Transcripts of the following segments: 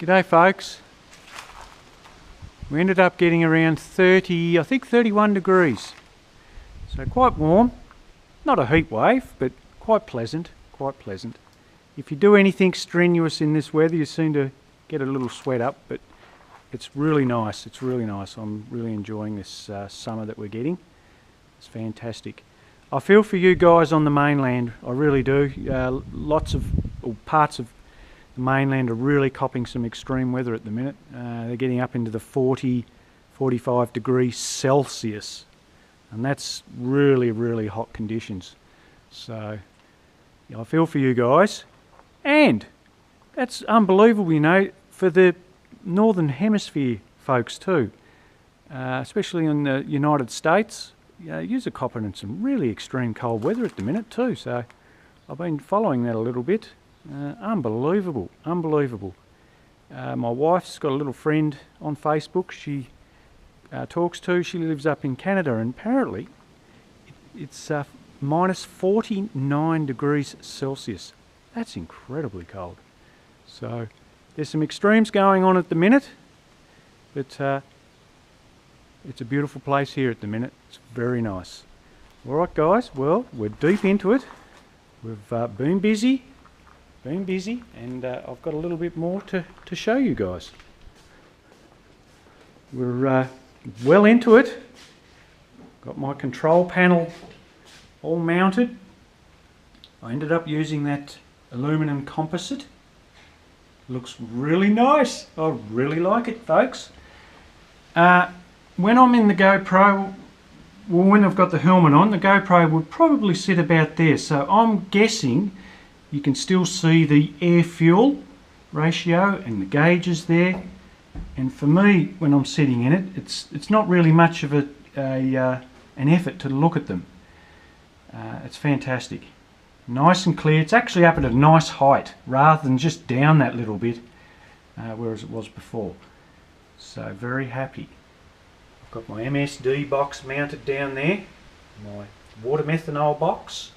G'day folks. We ended up getting around 30, I think 31 degrees. So quite warm. Not a heat wave, but quite pleasant, quite pleasant. If you do anything strenuous in this weather, you seem to get a little sweat up, but it's really nice. It's really nice. I'm really enjoying this summer that we're getting. It's fantastic. I feel for you guys on the mainland, I really do. Lots of parts of the mainland are really copping some extreme weather at the minute. They're getting up into the 40, 45 degrees Celsius, and that's really, really hot conditions. So yeah, I feel for you guys, and that's unbelievable, you know, for the Northern Hemisphere folks too, especially in the United States. You're copping in some really extreme cold weather at the minute too, so I've been following that a little bit. Unbelievable, unbelievable. My wife's got a little friend on Facebook she talks to. She lives up in Canada, and apparently it's minus 49 degrees Celsius. That's incredibly cold. So there's some extremes going on at the minute, but it's a beautiful place here at the minute. It's very nice. Alright guys, well, we're deep into it. We've been busy, and I've got a little bit more to show you guys. We're well into it. Got my control panel all mounted. I ended up using that aluminum composite. Looks really nice. I really like it, folks. When I'm in the GoPro, well, when I've got the helmet on, the GoPro would probably sit about there. So I'm guessing you can still see the air-fuel ratio and the gauges there. And for me, when I'm sitting in it, it's not really much of an effort to look at them. It's fantastic. Nice and clear. It's actually up at a nice height rather than just down that little bit, whereas it was before. So very happy. I've got my MSD box mounted down there, my water methanol box.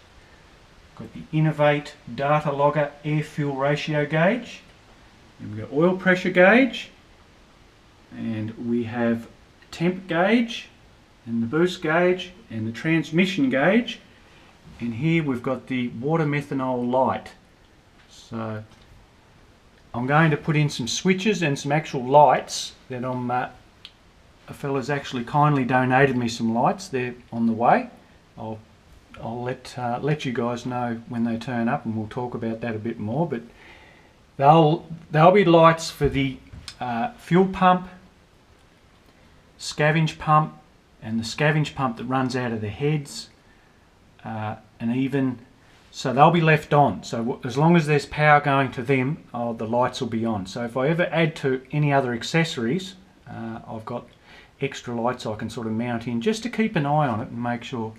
Got the Innovate Data Logger air-fuel ratio gauge. And we've got oil pressure gauge. And we have temp gauge, and the boost gauge, and the transmission gauge. And here we've got the water methanol light. So I'm going to put in some switches and some actual lights that a fella's actually kindly donated me some lights. They're on the way. I'll let you guys know when they turn up, and we'll talk about that a bit more. But they'll be lights for the fuel pump, scavenge pump, and the scavenge pump that runs out of the heads, and even so they'll be left on. So as long as there's power going to them, the lights will be on. So if I ever add to any other accessories, I've got extra lights I can sort of mount in just to keep an eye on it and make sure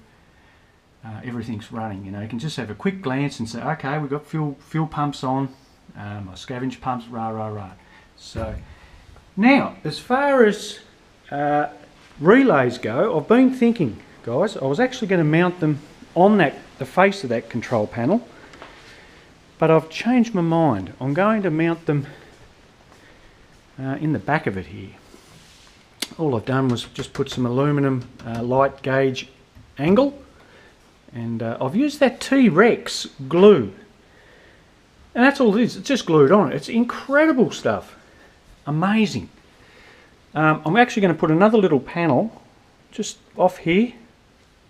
everything's running. You know, you can just have a quick glance and say, okay, we've got fuel pumps on, my scavenge pumps, rah. So now, as far as relays go, I've been thinking, guys, I was actually going to mount them on the face of that control panel, but I've changed my mind. I'm going to mount them in the back of it here. All I've done was just put some aluminum light gauge angle, and I've used that T-Rex glue, and that's all it is. It's just glued on. It's incredible stuff, amazing. I'm actually going to put another little panel just off here,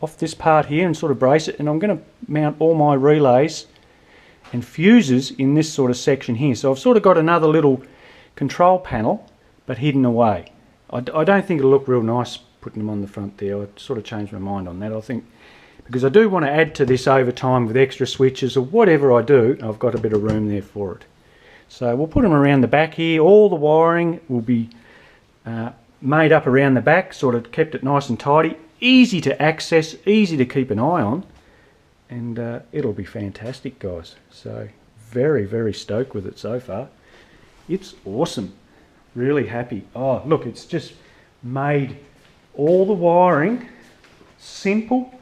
off this part here, and sort of brace it, and I'm going to mount all my relays and fuses in this sort of section here. So I've sort of got another little control panel but hidden away. I don't think it'll look real nice putting them on the front there. I sort of changed my mind on that. I think because I do want to add to this over time with extra switches or whatever I do, I've got a bit of room there for it. So we'll put them around the back here. All the wiring will be made up around the back, sort of kept it nice and tidy, easy to access, easy to keep an eye on, and it'll be fantastic, guys. So very, very stoked with it so far. It's awesome. Really happy. Oh, look, it's just made all the wiring simple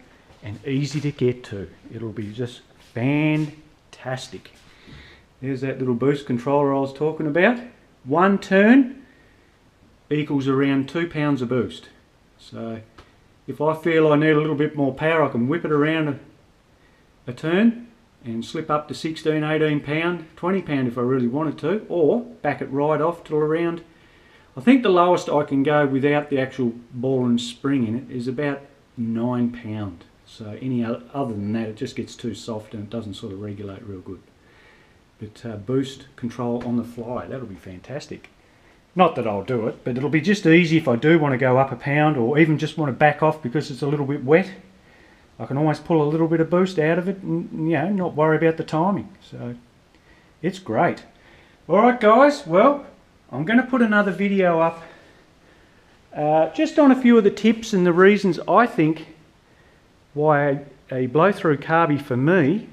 and easy to get to. It'll be just fantastic. There's that little boost controller I was talking about. one turn equals around 2 pounds of boost. So if I feel I need a little bit more power, I can whip it around a turn and slip up to 16, 18 pound, 20 pound if I really wanted to, or back it right off till around, I think the lowest I can go without the actual ball and spring in it is about 9 pound. So any other than that, it just gets too soft and it doesn't sort of regulate real good. But boost control on the fly, that'll be fantastic. Not that I'll do it, but it'll be just easy if I do want to go up a pound or even just want to back off because it's a little bit wet. I can always pull a little bit of boost out of it and, you know, not worry about the timing. So it's great. Alright guys, well, I'm going to put another video up just on a few of the tips and the reasons I think why a blow-through carby for me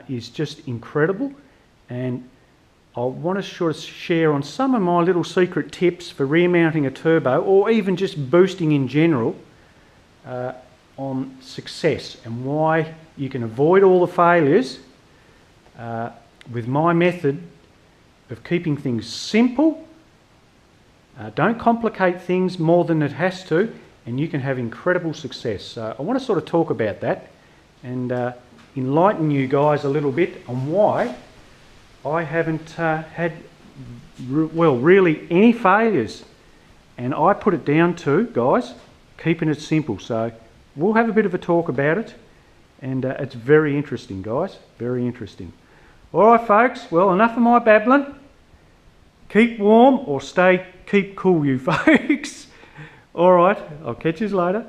is just incredible, and I want to sort of share on some of my little secret tips for rear-mounting a turbo or even just boosting in general on success and why you can avoid all the failures with my method of keeping things simple. Don't complicate things more than it has to, and you can have incredible success. So I want to sort of talk about that and enlighten you guys a little bit on why I haven't had, well, really any failures. And I put it down to, guys, keeping it simple. So we'll have a bit of a talk about it, and it's very interesting, guys, very interesting. All right, folks, well, enough of my babbling. Keep warm or keep cool, you folks. All right, I'll catch you later.